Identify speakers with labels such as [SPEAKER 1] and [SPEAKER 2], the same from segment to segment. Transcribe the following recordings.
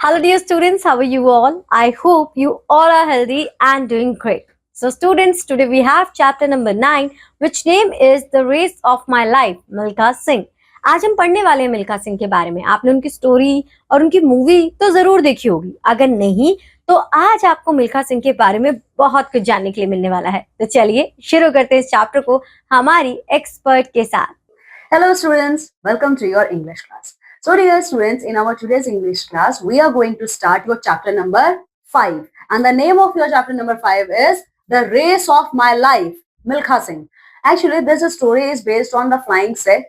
[SPEAKER 1] Hello, dear students. How are you all? I hope you all are healthy and doing great. So, students, today we have chapter number 9, which name is The Race of My Life, Milkha Singh. आज हम पढ़ने वाले हैं मिल्खा सिंह के बारे में. आपने उनकी स्टोरी और उनकी मूवी तो जरूर देखी होगी. अगर नहीं तो आज आपको मिल्खा सिंह के बारे में बहुत कुछ जानने के लिए मिलने वाला है. तो चलिए शुरू करते हैं इस चैप्टर को हमारी एक्सपर्ट के साथ.
[SPEAKER 2] Hello students, welcome to your English class. So dear students, in our today's English class, we are going to start your chapter number 5. And the name of your chapter number 5 is The Race of My Life, Milkha Singh. Actually, this story is based on the flying set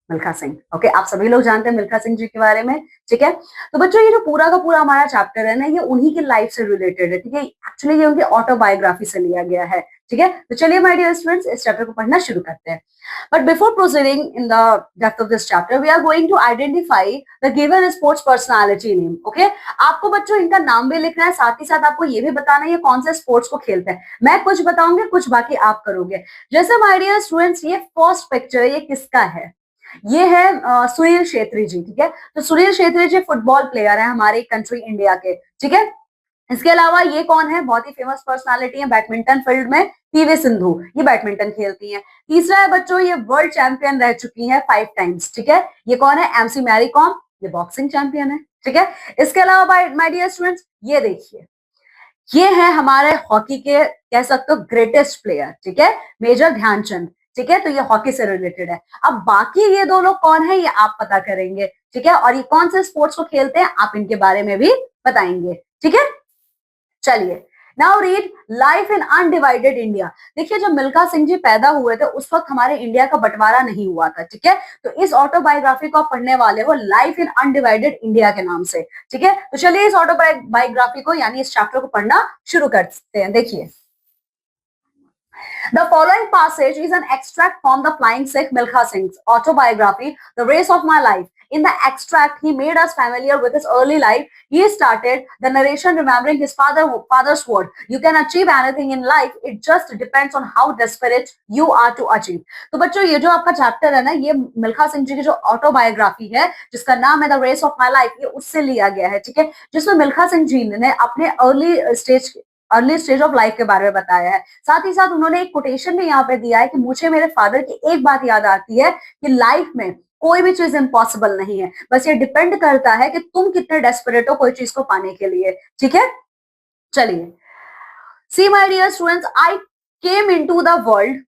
[SPEAKER 2] Milkha Singh. Okay, आप सभी लोग जानते हैं मिल्खा सिंह जी के बारे में. ठीक है, तो बच्चों ये जो पूरा का पूरा हमारा चैप्टर है ना, ये उन्हीं की लाइफ से रिलेटेड है. ठीक है, एक्चुअली ये उनकी ऑटोबायोग्राफी से लिया गया है. ठीक है, तो चलिए माय डियर स्टूडेंट्स इस चैप्टर को पढ़ना शुरू करते हैं. But before proceeding in the depth of this chapter, we are going to identify the given sports personality name. Okay, आपको बच्चों इनका नाम भी लिखना है, साथ ही साथ आपको ये भी बताना है ये कौन से स्पोर्ट्स को खेलते हैं. मैं कुछ बताऊंगी, कुछ बाकी आप करोगे. जैसे माय डियर स्टूडेंट्स, ये फर्स्ट पिक्चर ये किसका है? ये है सुनील छेत्री जी. ठीक है, तो सुनील छेत्री जी फुटबॉल प्लेयर है हमारे कंट्री इंडिया के. ठीक है, इसके अलावा ये कौन है? बहुत ही फेमस पर्सनालिटी है बैडमिंटन फील्ड में, पीवी सिंधु. ये बैडमिंटन खेलती हैं. तीसरा है बच्चों, ये वर्ल्ड चैंपियन रह चुकी हैं 5 टाइम्स. ठीक है, ये कौन है? एमसी मैरी कॉम. ये बॉक्सिंग चैंपियन है. ठीक है, इसके अलावा माय डियर स्टूडेंट्स ये देखिए, ये है हमारे हॉकी के कह सकते हो ग्रेटेस्ट प्लेयर. ठीक है, मेजर ध्यानचंद. ठीक है, तो ये हॉकी से रिलेटेड है. अब बाकी ये दो लोग कौन है ये आप पता करेंगे. ठीक है, और ये कौन से स्पोर्ट्स को खेलते हैं आप इनके बारे में भी बताएंगे. ठीक है, चलिए now read life in undivided India. देखिए, जब मिल्खा सिंह जी पैदा हुए थे उस वक्त हमारे इंडिया का बंटवारा नहीं हुआ था. ठीक है, तो इस ऑटोबायोग्राफी को आप पढ़ने वाले हो लाइफ इन अनडिवाइडेड इंडिया के नाम से. ठीक है, तो चलिए इस ऑटोबायोग्राफी को यानी इस चैप्टर को पढ़ना शुरू करते हैं. देखिए, the following passage is an extract from the Flying Sikh Milkha Singh's autobiography, The Race of My Life. In the extract, he made us familiar with his early life. He started the narration remembering his father's word. You can achieve anything in life. It just depends on how desperate you are to achieve. तो बच्चों ये जो आपका chapter है ना, ये मिल्खा सिंह जी की जो ऑटोबायोग्राफी है जिसका नाम है the race of my life, ये उससे लिया गया है. ठीक है, जिसमें मिल्खा सिंह जी ने अपने अर्ली स्टेज ऑफ लाइफ के बारे में बताया है. साथ ही साथ उन्होंने एक कोटेशन भी यहाँ पे दिया है कि मुझे मेरे फादर की एक बात याद आती है कि लाइफ में कोई भी चीज इम्पॉसिबल नहीं है, बस ये डिपेंड करता है कि तुम कितने डेस्परेट हो कोई चीज को पाने के लिए. ठीक है, चलिए, see my dear students, I came into the world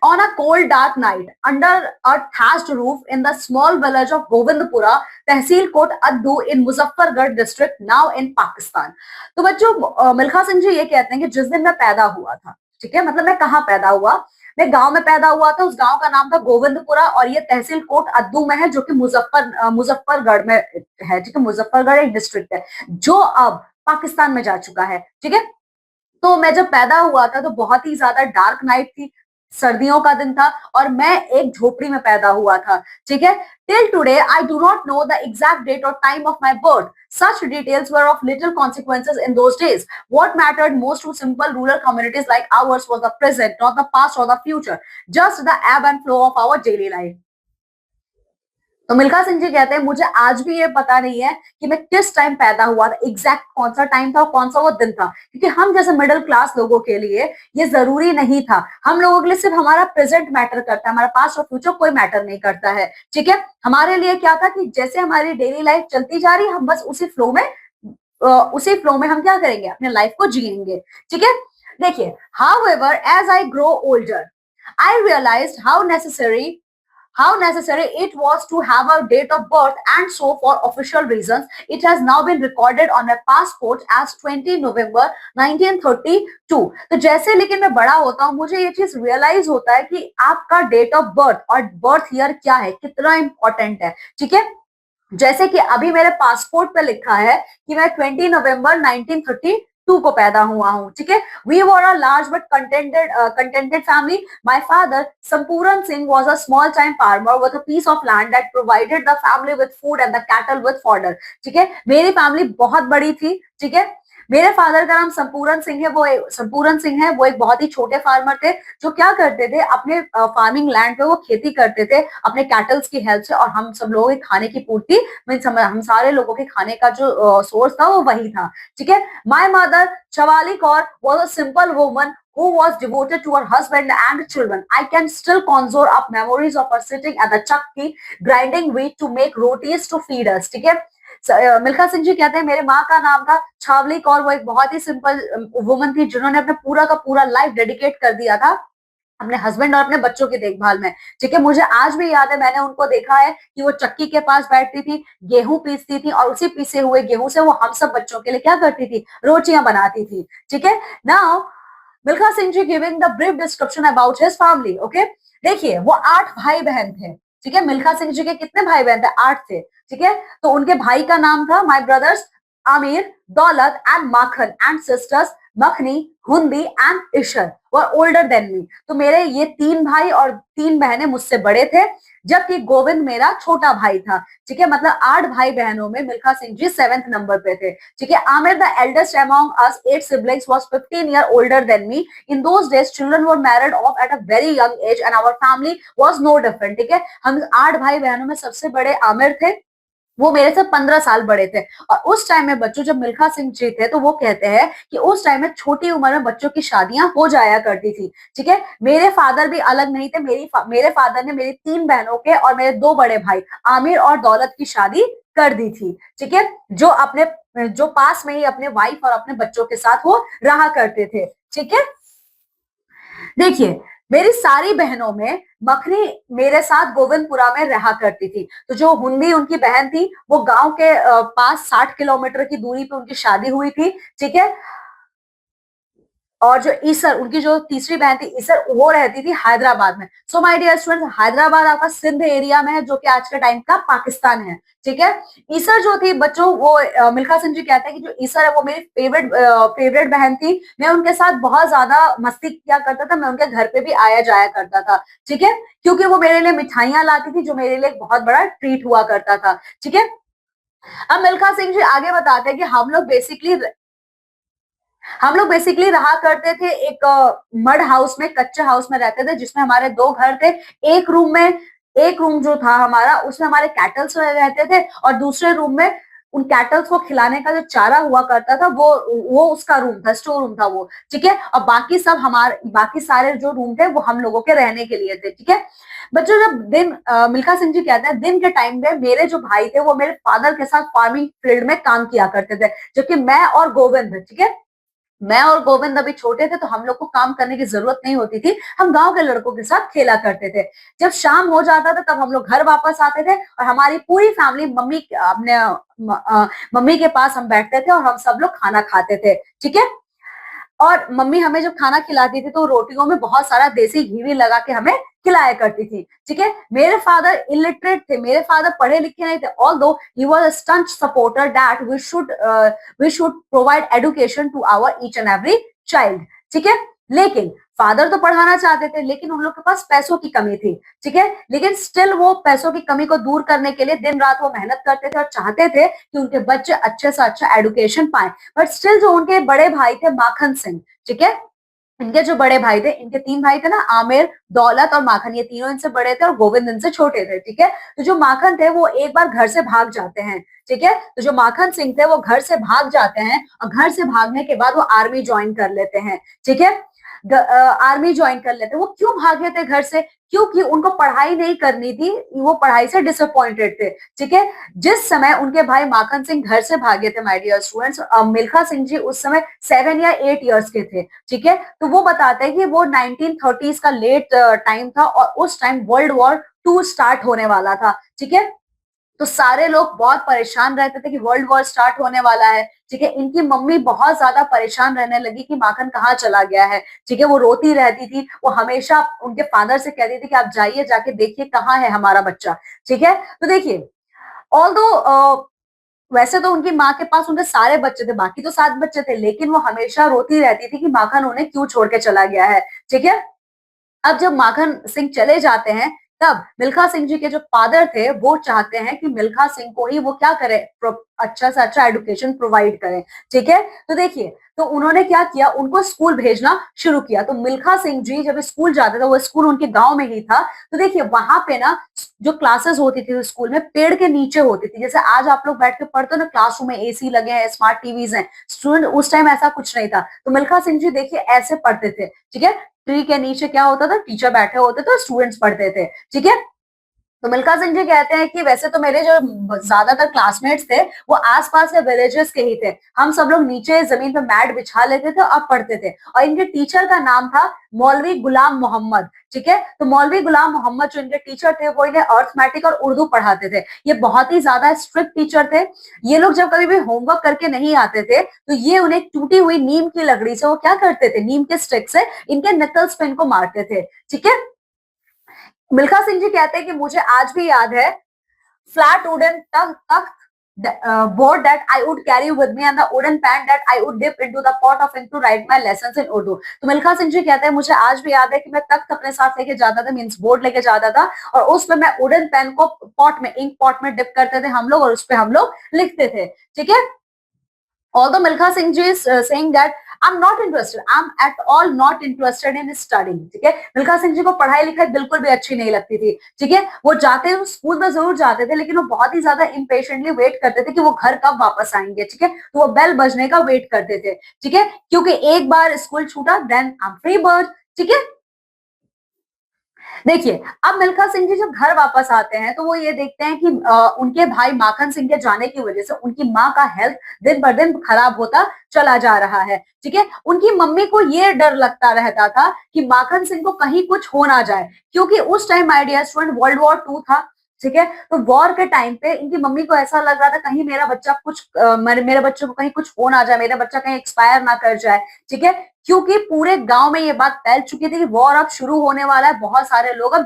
[SPEAKER 2] on a cold dark night under a thatched roof in the small village of Govindpura, tehsil Kot Addu in Muzaffargarh district, now in Pakistan. तो बच्चों मिल्खा सिंह जी ये कहते हैं कि जिस दिन मैं पैदा हुआ था, ठीक है, मतलब मैं कहाँ पैदा हुआ? मैं गांव में पैदा हुआ था. उस गांव का नाम था गोविंदपुरा और ये तहसील कोट अद्दू में है जो कि मुजफ्फरगढ़ में है. ठीक है, मुजफ्फरगढ़ एक डिस्ट्रिक्ट है जो अब पाकिस्तान में जा चुका है. ठीक है, तो मैं जब पैदा हुआ था तो बहुत ही ज्यादा डार्क नाइट थी, सर्दियों का दिन था और मैं एक झोपड़ी में पैदा हुआ था. ठीक है, till today I do not know the exact date और time of my birth. Such details were of little consequences in those days. What mattered most to simple rural communities like ours was the present, not the past or the future, just the ebb and flow of our daily life. तो मिल्खा सिंह जी कहते हैं मुझे आज भी ये पता नहीं है कि मैं किस टाइम पैदा हुआ था, एग्जैक्ट कौन सा टाइम था और कौन सा वो दिन था, क्योंकि हम जैसे मिडिल क्लास लोगों के लिए ये जरूरी नहीं था. हम लोगों के लिए सिर्फ हमारा प्रेजेंट मैटर करता है, हमारा पास्ट और फ्यूचर कोई मैटर नहीं करता है. ठीक है, हमारे लिए क्या था कि जैसे हमारी डेली लाइफ चलती जा रही है हम बस उसी फ्लो में हम क्या करेंगे, अपने लाइफ को जिएंगे. ठीक है, देखिए, however as I grow older I realized how necessary it was to have a date of birth, and so for official reasons it has now been recorded on my passport as 20 November 1932. तो जैसे लेकिन मैं बड़ा होता हूँ मुझे ये चीज रियलाइज होता है कि आपका डेट ऑफ बर्थ और बर्थ ईयर क्या है, कितना इंपॉर्टेंट है. ठीक है, जैसे कि अभी मेरे पासपोर्ट पे लिखा है कि मैं 20 नवंबर 1932 को पैदा हुआ हूँ. ठीक है, we were a large but contented family. My father Sampuran Singh was a small time farmer with a piece of land that provided the family with food and the cattle with fodder. ठीक है, मेरी फैमिली बहुत बड़ी थी. ठीक है, मेरे father का नाम संपूरन सिंह है, संपूरन सिंह है, वो एक बहुत ही छोटे फार्मर थे जो क्या करते थे, अपने फार्मिंग लैंड पे वो खेती करते थे अपने कैटल्स की हेल्प से, और हम सब लोगों के खाने की पूर्ति, हम सारे लोगों के खाने का जो सोर्स था वो वही था, ठीक है। My mother Shavali Kaur was a simple woman who was devoted to her husband and children. I can still conjure up memories of her sitting at the chakki grinding wheat to make rotis to feed us, ठीक है। मिल्खा सिंह जी कहते हैं मेरे माँ का नाम था छावली कौर, वो एक बहुत ही सिंपल वुमन थी जिन्होंने अपना पूरा का पूरा लाइफ डेडिकेट कर दिया था अपने हस्बैंड और अपने बच्चों की देखभाल में, ठीक है। मुझे आज भी याद है, मैंने उनको देखा है कि वो चक्की के पास बैठती थी, गेहूं पीसती थी, और उसी पीसे हुए गेहूं से वो हम सब बच्चों के लिए क्या करती थी, रोटियां बनाती थी, ठीक है। Now Milkha Singh ji giving the brief description about his family, okay. देखिए वो 8 भाई बहन थे, ठीक है। मिल्खा सिंह जी के कितने भाई बहन थे, 8 थे, ठीक है। तो उनके भाई का नाम था, my brothers Aamir, Daulat and Makhan, and sisters Makhni, Hundi and Ishar were older than me. तो मेरे ये 3 भाई और 3 बहनें मुझसे बड़े थे, जबकि गोविंद मेरा छोटा भाई था, ठीक है। मतलब 8 भाई बहनों में मिल्खा सिंह जी 7th नंबर पे थे, ठीक है। Aamir the eldest among us 8 siblings was 15 year older than me. In those days children were married off at a very young age and our family was no different, ठीक है। हम 8 भाई बहनों में सबसे बड़े आमिर थे, वो मेरे से 15 साल बड़े थे, और उस टाइम में बच्चों, जब मिल्खा सिंह जी थे तो वो कहते हैं कि उस टाइम में छोटी उम्र में बच्चों की शादियां हो जाया करती थी, ठीक है। मेरे फादर भी अलग नहीं थे, मेरे फादर ने मेरी 3 बहनों के और मेरे 2 बड़े भाई आमिर और दौलत की शादी कर दी थी, ठीक है, जो पास में ही अपने वाइफ और अपने बच्चों के साथ वो रहा करते थे, ठीक है। देखिए मेरी सारी बहनों में मखनी मेरे साथ गोविंदपुरा में रहा करती थी, तो जो हुंदी उनकी बहन थी वो गांव के पास 60 किलोमीटर की दूरी पे उनकी शादी हुई थी, ठीक है। और जो ईसर, उनकी जो तीसरी बहन थी ईसर, वो रहती थी हैदराबाद में। So my dear students, Hyderabad आपका सिंध एरिया में है, जो कि आज के टाइम का पाकिस्तान है, ठीक है। ईसर जो थी बच्चों, वो मिल्खा सिंह जी कहते हैं कि जो ईसर है वो मेरी फेवरेट बहन थी, मैं उनके साथ बहुत ज्यादा मस्ती किया करता था, मैं उनके घर पे भी आया जाया करता था, ठीक है, क्योंकि वो मेरे लिए मिठाइयां लाती थी, जो मेरे लिए एक बहुत बड़ा ट्रीट हुआ करता था, ठीक है। अब मिल्खा सिंह जी आगे बताते हैं कि हम लोग बेसिकली रहा करते थे एक मड हाउस में, कच्चे हाउस में रहते थे, जिसमें हमारे 2 घर थे। एक रूम जो था हमारा, उसमें हमारे कैटल्स रहते थे, और दूसरे रूम में उन कैटल्स को खिलाने का जो चारा हुआ करता था वो उसका रूम था, स्टोर रूम था वो, ठीक है। और बाकी सारे जो रूम थे वो हम लोगों के रहने के लिए थे, ठीक है। बच्चों मिल्खा सिंह जी कहते हैं दिन के टाइम पे मेरे जो भाई थे वो मेरे फादर के साथ फार्मिंग फील्ड में काम किया करते थे, जबकि मैं और गोविंद, ठीक है, मैं और गोविंद अभी छोटे थे तो हम लोग को काम करने की जरूरत नहीं होती थी, हम गांव के लड़कों के साथ खेला करते थे। जब शाम हो जाता था तब हम लोग घर वापस आते थे, और हमारी पूरी फैमिली मम्मी के पास हम बैठते थे और हम सब लोग खाना खाते थे, ठीक है। और मम्मी हमें जब खाना खिलाती थी तो रोटियों में बहुत सारा देसी घी भी लगा के हमें खिलाया करती थी, ठीक है। मेरे फादर इलिटरेट थे, मेरे फादर पढ़े लिखे नहीं थे, although he was a staunch supporter that we should provide education to our each and every child, ठीक है। लेकिन फादर तो पढ़ाना चाहते थे, लेकिन उन लोग के पास पैसों की कमी थी, ठीक है। लेकिन स्टिल वो पैसों की कमी को दूर करने के लिए दिन रात वो मेहनत करते थे और चाहते थे कि उनके बच्चे अच्छे से अच्छा एजुकेशन पाए। बट स्टिल जो उनके बड़े भाई थे माखन सिंह, ठीक है, इनके जो बड़े भाई थे, इनके 3 भाई थे ना, आमिर, दौलत और माखन, ये तीनों इनसे बड़े थे और गोविंद इनसे छोटे थे, ठीक है। तो जो माखन थे वो एक बार घर से भाग जाते हैं, ठीक है। तो जो माखन सिंह थे वो घर से भाग जाते हैं, और घर से भागने के बाद वो आर्मी ज्वाइन कर लेते हैं, ठीक है। आर्मी ज्वाइन कर लेते, वो क्यों भागे थे घर से, क्योंकि उनको पढ़ाई नहीं करनी थी, वो पढ़ाई से डिसअपॉइंटेड थे, ठीक है। जिस समय उनके भाई माखन सिंह घर से भागे थे my dear students, Milkha Singh ji उस समय 7 या 8 इयर्स के थे, ठीक है। तो वो बताते हैं कि वो 1930s का लेट टाइम था, और उस टाइम वर्ल्ड वॉर 2 स्टार्ट होने वाला था, ठीक है। तो सारे लोग बहुत परेशान रहते थे कि वर्ल्ड वॉर स्टार्ट होने वाला है, ठीक है। इनकी मम्मी बहुत ज्यादा परेशान रहने लगी कि माखन कहाँ चला गया है, ठीक है। वो रोती रहती थी, वो हमेशा उनके फादर से कहती थी कि आप जाइए, जाके देखिए कहाँ है हमारा बच्चा, ठीक है। तो देखिए ऑल्दो वैसे तो उनकी माँ के पास उनके सारे बच्चे थे, बाकी तो 7 बच्चे थे, लेकिन वो हमेशा रोती रहती थी कि माखन उन्हें क्यों छोड़ के चला गया है, ठीक है। अब जब माखन सिंह चले जाते हैं तब मिल्खा सिंह जी के जो फादर थे वो चाहते हैं कि मिल्खा सिंह को ही वो क्या करे, अच्छा से अच्छा एजुकेशन प्रोवाइड करें, ठीक है। तो देखिए, तो उन्होंने क्या किया, उनको स्कूल भेजना शुरू किया। तो मिल्खा सिंह जी जब स्कूल जाते थे, वो स्कूल उनके गांव में ही था, तो देखिए वहां पे ना जो क्लासेस होती थी स्कूल में पेड़ के नीचे होती थी। जैसे आज आप लोग बैठ के पढ़ते हो ना, क्लासरूम में एसी लगे हैं, स्मार्ट टीवीज हैं, स्टूडेंट उस टाइम ऐसा कुछ नहीं था। तो मिल्खा सिंह जी देखिए ऐसे पढ़ते थे, ठीक है। ट्री के नीचे क्या होता था, टीचर बैठे होते थे, स्टूडेंट्स पढ़ते थे, ठीक है। तो मिल्खा सिंह जी कहते हैं कि वैसे तो मेरे जो ज्यादातर क्लासमेट्स थे वो आसपास के विलेजेस के ही थे, हम सब लोग नीचे जमीन पे मैट बिछा लेते थे और पढ़ते थे। और इनके टीचर का नाम था मौलवी गुलाम मोहम्मद, ठीक है। तो मौलवी गुलाम मोहम्मद जो इनके टीचर थे वो इन्हें अर्थमेटिक और उर्दू पढ़ाते थे। ये बहुत ही ज्यादा स्ट्रिक्ट टीचर थे। ये लोग जब कभी भी होमवर्क करके नहीं आते थे तो ये उन्हें टूटी हुई नीम की लकड़ी से वो क्या करते थे, नीम के स्टिक से इनके नकल्स पे इनको मारते थे, ठीक है। मिल्खा सिंह जी कहते हैं कि मुझे आज भी याद है, flat wooden board that I would carry with me and the wooden pan that I would dip into the pot of ink to write my lessons in Urdu। तो मिल्खा सिंह जी कहते हैं मुझे आज भी याद है कि मैं तख्त अपने साथ लेके जाता था, मींस बोर्ड लेके जाता था, और उसमें मैं वुडन पेन को पॉट में, इंक पॉट में डिप करते थे हम लोग, और उस पे हम लोग लिखते थे, ठीक है। Although Milkha Singh ji is saying that I'm not interested, I'm at all not interested in studying, ठीक है। मिल्खा सिंह जी को पढ़ाई लिखाई बिल्कुल भी अच्छी नहीं लगती थी, ठीक है। वो जाते स्कूल में जरूर जाते थे, लेकिन वो बहुत ही ज्यादा इम्पेशेंटली वेट करते थे कि वो घर कब वापस आएंगे, ठीक है। तो वो बेल बजने का वेट करते थे, ठीक है, क्योंकि एक बार स्कूल छूटा then I am free bird, ठीक है। देखिए, अब मिल्खा सिंह जी जब घर वापस आते हैं तो वो ये देखते हैं कि उनके भाई माखन सिंह के जाने की वजह से उनकी माँ का हेल्थ दिन ब दिन खराब होता चला जा रहा है, ठीक है। उनकी मम्मी को ये डर लगता रहता था कि माखन सिंह को कहीं कुछ हो ना जाए, क्योंकि उस time my dear student world war 2 था, ठीक है। तो वॉर के टाइम पे इनकी मम्मी को ऐसा लग रहा था कहीं मेरा बच्चा कुछ मेरे बच्चे को कहीं कुछ हो ना जाए, मेरा बच्चा कहीं एक्सपायर ना कर जाए, ठीक है। क्योंकि पूरे गांव में ये बात फैल चुकी थी कि वॉर अब शुरू होने वाला है, बहुत सारे लोगों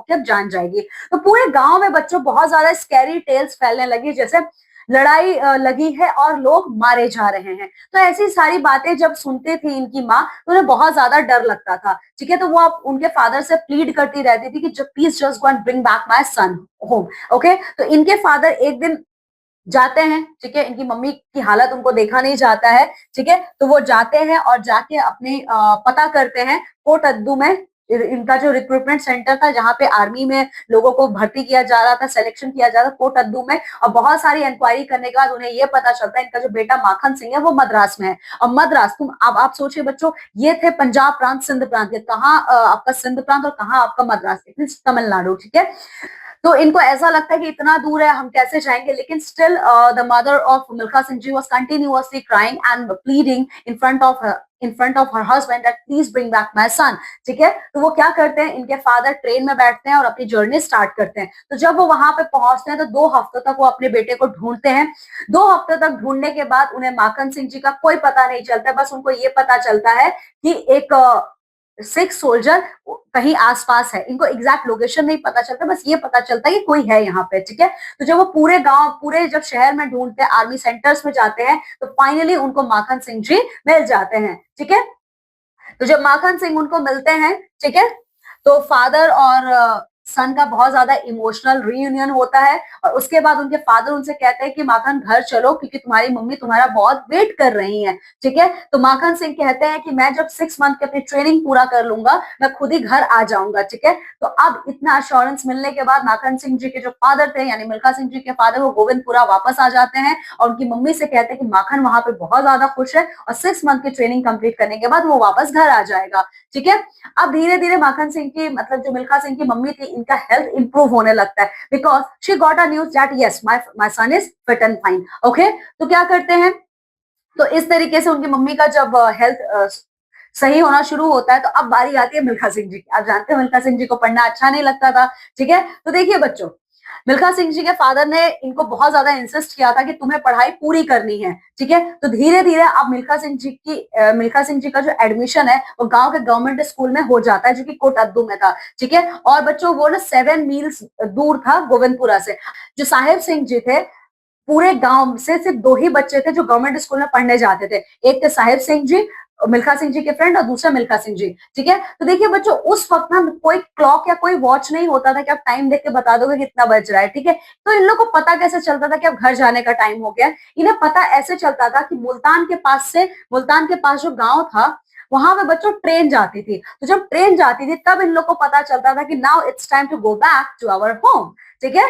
[SPEAKER 2] की अब जान जाएगी। तो पूरे गांव में बच्चों बहुत ज्यादा स्कैरी टेल्स फैलने लगी, जैसे लड़ाई लगी है और लोग मारे जा रहे हैं। तो ऐसी सारी बातें जब सुनती थी इनकी माँ तो उन्हें बहुत ज्यादा डर लगता था, ठीक है। तो वो अब उनके फादर से प्लीड करती रहती थी कि जब please just go and bring back my sun home, okay. तो इनके फादर एक दिन जाते हैं, ठीक है। इनकी मम्मी की हालत उनको देखा नहीं जाता है, ठीक है। तो वो जाते हैं और जाके अपने पता करते हैं कोट अद्दू में, इनका जो रिक्रूटमेंट सेंटर था जहाँ पे आर्मी में लोगों को भर्ती किया जा रहा था, सिलेक्शन किया जा रहा था, कोट अद्दू में। और बहुत सारी इंक्वायरी करने के बाद उन्हें ये पता चलता है इनका जो बेटा माखन सिंह है वो मद्रास में है। और मद्रास, तुम अब आप सोचिए बच्चों, ये थे पंजाब प्रांत सिंध प्रांत के, कहाँ आपका सिंध प्रांत और कहाँ आपका मद्रास, तमिलनाडु, ठीक है। तो इनको ऐसा लगता है कि इतना दूर है, हम कैसे जाएंगे, लेकिन still the mother of Milkha Singh ji was continuously crying and pleading in front of her husband that please bring back my son, ठीक है। तो वो क्या करते हैं, इनके फादर ट्रेन में बैठते हैं और अपनी जर्नी स्टार्ट करते हैं। तो जब वो वहां पे पहुंचते हैं तो 2 हफ्तों तक वो अपने बेटे को ढूंढते हैं। 2 हफ्ते तक ढूंढने के बाद उन्हें माखन सिंह जी का कोई पता नहीं चलता, बस उनको ये पता चलता है कि एक सिख सोल्जर कहीं आसपास है। इनको एग्जैक्ट लोकेशन नहीं पता चलता, बस ये पता चलता है कि कोई है यहाँ पे, ठीक है। तो जब वो पूरे गांव, पूरे जब शहर में ढूंढते हैं, आर्मी सेंटर्स में जाते हैं, तो फाइनली उनको माखन सिंह जी मिल जाते हैं, ठीक है। तो जब माखन सिंह उनको मिलते हैं, ठीक है, तो फादर और सन का बहुत ज्यादा इमोशनल रीयूनियन होता है। और उसके बाद उनके फादर उनसे कहते हैं कि माखन घर चलो, क्योंकि तुम्हारी मम्मी तुम्हारा बहुत वेट कर रही है, ठीक है। तो माखन सिंह कहते हैं कि मैं जब 6 मंथ की अपनी ट्रेनिंग पूरा कर लूंगा मैं खुद ही घर आ जाऊंगा, ठीक है। तो अब इतना अश्योरेंस मिलने के बाद माखन सिंह जी के जो फादर थे, यानी मिल्खा सिंह जी के फादर, वो गोविंदपुरा वापस आ जाते हैं और उनकी मम्मी से कहते हैं कि माखन वहां पे बहुत ज्यादा खुश है और 6 मंथ की ट्रेनिंग कंप्लीट करने के बाद वो वापस घर आ जाएगा, ठीक है। अब धीरे धीरे माखन सिंह की, मतलब जो मिल्खा सिंह की मम्मी थी, इनका हेल्थ इंप्रूव होने लगता है, because she got a news that yes my son is fit and fine, okay. तो क्या करते हैं, तो इस तरीके से उनकी मम्मी का जब हेल्थ सही होना शुरू होता है, तो अब बारी आती है मिल्खा सिंह जी की। आप जानते हैं मिल्खा सिंह जी को पढ़ना अच्छा नहीं लगता था, ठीक है। तो देखिए बच्चों, मिल्खा सिंह जी के फादर ने इनको बहुत ज्यादा इंसिस्ट किया था कि तुम्हें पढ़ाई पूरी करनी है, ठीक है। तो धीरे धीरे अब मिल्खा सिंह जी का जो एडमिशन है वो गांव के गवर्नमेंट स्कूल में हो जाता है, जो कि कोट अद्दू में था, ठीक है। और बच्चों वो ना 7 मील्स दूर था गोविंदपुरा से। जो साहेब सिंह जी थे, पूरे गांव से सिर्फ 2 ही बच्चे थे जो गवर्नमेंट स्कूल में पढ़ने जाते थे, एक थे साहेब सिंह जी मिल्खा सिंह जी के फ्रेंड और दूसरा मिल्खा सिंह जी, ठीक है। तो देखिए बच्चों, उस वक्त ना कोई क्लॉक या कोई वॉच नहीं होता था कि आप टाइम देख के बता दोगे कितना बज रहा है, ठीक है। तो इन लोग को पता कैसे चलता था कि अब घर जाने का टाइम हो गया है? इन्हें पता ऐसे चलता था कि मुल्तान के पास जो गांव था, वहां पे बच्चों ट्रेन जाती थी। तो जब ट्रेन जाती थी तब इन लोग को पता चलता था कि now it's time to go back to our home, ठीक है।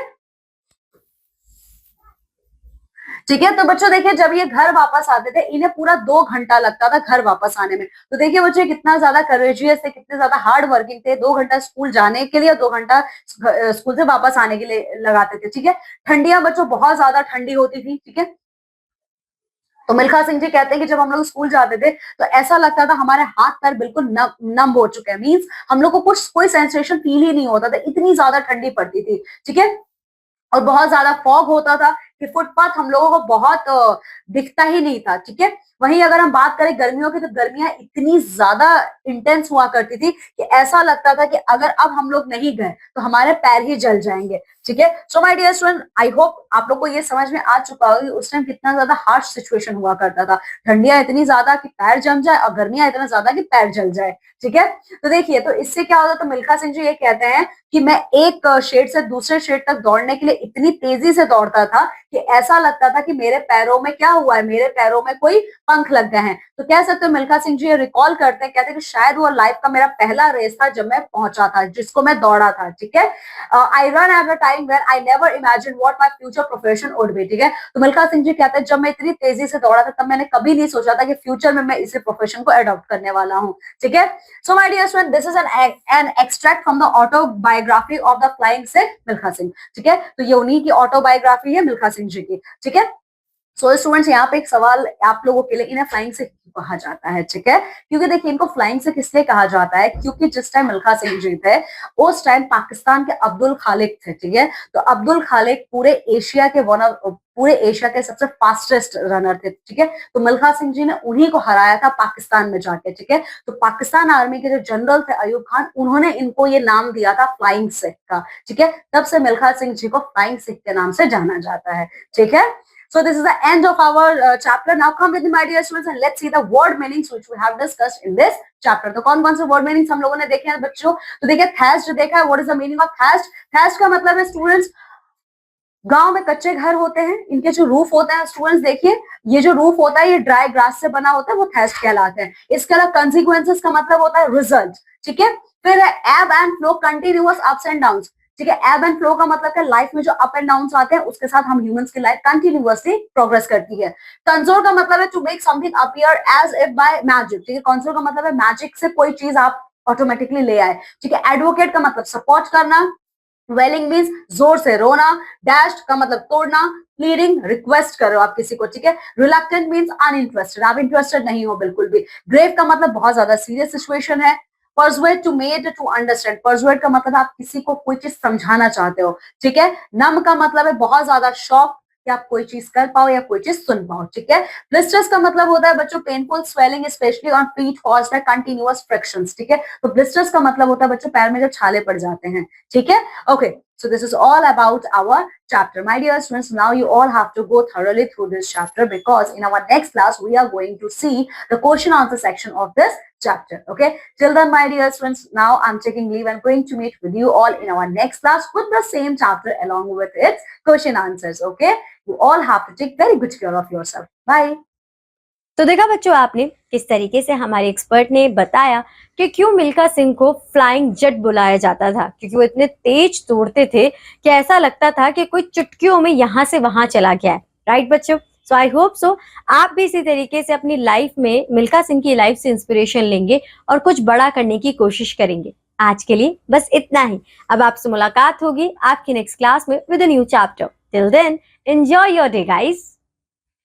[SPEAKER 2] ठीक है, तो बच्चों देखिए, जब ये घर वापस आते थे इन्हें पूरा 2 घंटा लगता था घर वापस आने में। तो देखिए बच्चों, कितना ज्यादा करेजियस थे, कितने ज्यादा हार्ड वर्किंग थे। 2 घंटा स्कूल जाने के लिए, 2 घंटा स्कूल से वापस आने के लिए लगाते थे, ठीक है। ठंडियां बच्चों बहुत ज्यादा ठंडी होती थी, ठीक है। तो मिल्खा सिंह जी कहते हैं कि जब हम लोग स्कूल जाते थे तो ऐसा लगता था हमारे हाथ पैर बिल्कुल नम हो चुके हैं, मींस हम लोग को कुछ कोई सेंसेशन फील ही नहीं होता था, इतनी ज्यादा ठंडी पड़ती थी, ठीक है। और बहुत ज्यादा फॉग होता था कि फुटपाथ हम लोगों को बहुत दिखता ही नहीं था, ठीक है। वहीं अगर हम बात करें गर्मियों की, तो गर्मियां इतनी ज्यादा इंटेंस हुआ करती थी कि ऐसा लगता था कि अगर अब हम लोग नहीं गए तो हमारे पैर ही जल जाएंगे, ठीक है। So my dear student, I hope आप लोग को ये समझ में आ चुका होगा कि उस टाइम कितना ज्यादा हार्श सिचुएशन हुआ करता था। ठंडियां इतनी ज्यादा कि पैर जम जाए और गर्मियां इतना ज्यादा कि पैर जल जाए, ठीक है। तो देखिए, तो इससे क्या होता, तो मिल्खा सिंह जी ये कहते हैं कि मैं एक शेड से दूसरे शेड तक दौड़ने के लिए इतनी तेजी से दौड़ता था कि ऐसा लगता था कि मेरे पैरों में क्या हुआ है, मेरे पैरों में कोई पंख लग गए हैं। तो कह सकते हो मिल्खा सिंह जी ये रिकॉल करते हैं, कहते हैं कि शायद वो लाइफ का मेरा पहला रेस था जब मैं पहुंचा था, जिसको मैं दौड़ा था, ठीक है। I run at a time where I never imagine what my future profession would be, ठीक है। तो मिल्खा सिंह जी कहते हैं जब मैं इतनी तेजी से दौड़ा था तब मैंने कभी नहीं सोचा था कि फ्यूचर में मैं इसी प्रोफेशन को अडॉप्ट करने वाला हूँ, ठीक है। So my dear friend, this is an extract from the autobiography of the flying Sikh Milkha Singh, ठीक है। तो ये उन्हीं की ऑटोबायोग्राफी है, मिल्खा सिंह जी की, ठीक है। सो स्टूडेंट्स, यहाँ पे एक सवाल आप लोगों के लिए, इन्हें फ्लाइंग सिख कहा जाता है, ठीक है। क्योंकि देखिए, इनको फ्लाइंग सिख इसलिए कहा जाता है क्योंकि जिस टाइम मिल्खा सिंह जी थे उस टाइम पाकिस्तान के अब्दुल खालिक थे, ठीक है। तो अब्दुल खालिक पूरे एशिया के सबसे फास्टेस्ट रनर थे, ठीक है। तो मिल्खा सिंह जी ने उन्हीं को हराया था पाकिस्तान में जाके, ठीक है। तो पाकिस्तान आर्मी के जो जनरल थे अयूब खान, उन्होंने इनको ये नाम दिया था फ्लाइंग सिख का, ठीक है। तब से मिल्खा सिंह जी को फ्लाइंग सिख के नाम से जाना जाता है, ठीक है। So this is the end of our chapter. Now come with me, my dear students, and let's see the word meanings which we have discussed in this chapter. तो कौन कौन से word meanings हम लोगों ने देखे हैं बच्चों? तो देखिए, thatched देखा है. What is the meaning of thatched? Thatched का मतलब है स्टूडेंट्स, गांव में कच्चे घर होते हैं, इनके जो रूफ होते हैं स्टूडेंट्स, देखिए ये जो रूफ होता है ये ड्राई ग्रास से बना होता है, वो थैस्ट कहलाते हैं। इसके अलावा कंसिक्वेंसेस का मतलब होता है रिजल्ट, ठीक है। फिर एब and flow, continuous ups and downs, ठीक है। एब एंड फ्लो का मतलब है लाइफ में जो अप एंड डाउन आते हैं उसके साथ हम ह्यूमंस की लाइफ कंटिन्यूअसली प्रोग्रेस करती है। कंसोल का मतलब है to make something appear as if by magic, ठीक है। कंसोल का मतलब है मैजिक से कोई चीज आप ऑटोमेटिकली ले आए, ठीक है। एडवोकेट का मतलब सपोर्ट करना। वेलिंग मीन्स जोर से रोना। डैश का मतलब तोड़ना। प्लीडिंग रिक्वेस्ट करो आप किसी को, ठीक है। रिलक्टेंट मीन्स अनइंटरेस्टेड, आप इंटरेस्टेड नहीं हो बिल्कुल भी। ग्रेव का मतलब बहुत ज्यादा सीरियस सिचुएशन है। Persuade to made to understand, persuade का मतलब आप किसी को कोई चीज समझाना चाहते हो, ठीक है। नम का मतलब है बहुत ज्यादा शॉक, कि आप कोई चीज कर पाओ या कोई चीज सुन पाओ, ठीक है। ब्लिस्टर्स का मतलब होता है बच्चों painful swelling specially on feet caused by continuous frictions, ठीक है। तो ब्लिस्टर्स का मतलब होता है बच्चों पैर में जब छाले पड़ जाते हैं, ठीक है। Okay, so this is all about our chapter, my dear students. Now you all have to go thoroughly through this chapter, because in our next class we are going to see the question answer section of this chapter. Okay, till then, my dear students, now I'm taking leave and going to meet with you all in our next class with the same chapter along with its question answers. Okay, you all have to take very good care of yourself. Bye.
[SPEAKER 1] तो देखा बच्चों आपने किस तरीके से हमारे expert ने बताया कि क्यों मिल्खा सिंह को फ्लाइंग जट बुलाया जाता था, क्योंकि वो इतने तेज तोड़ते थे कि ऐसा लगता था कि कोई चुटकियों में यहाँ से वहां चला गया है। राइट बच्चों, सो आई होप सो आप भी इसी तरीके से अपनी लाइफ में मिल्खा सिंह की लाइफ से इंस्पिरेशन लेंगे और कुछ बड़ा करने की कोशिश करेंगे। आज के लिए बस इतना ही। अब आपसे मुलाकात होगी आपकी नेक्स्ट क्लास में with a new chapter. Till then enjoy your day guys.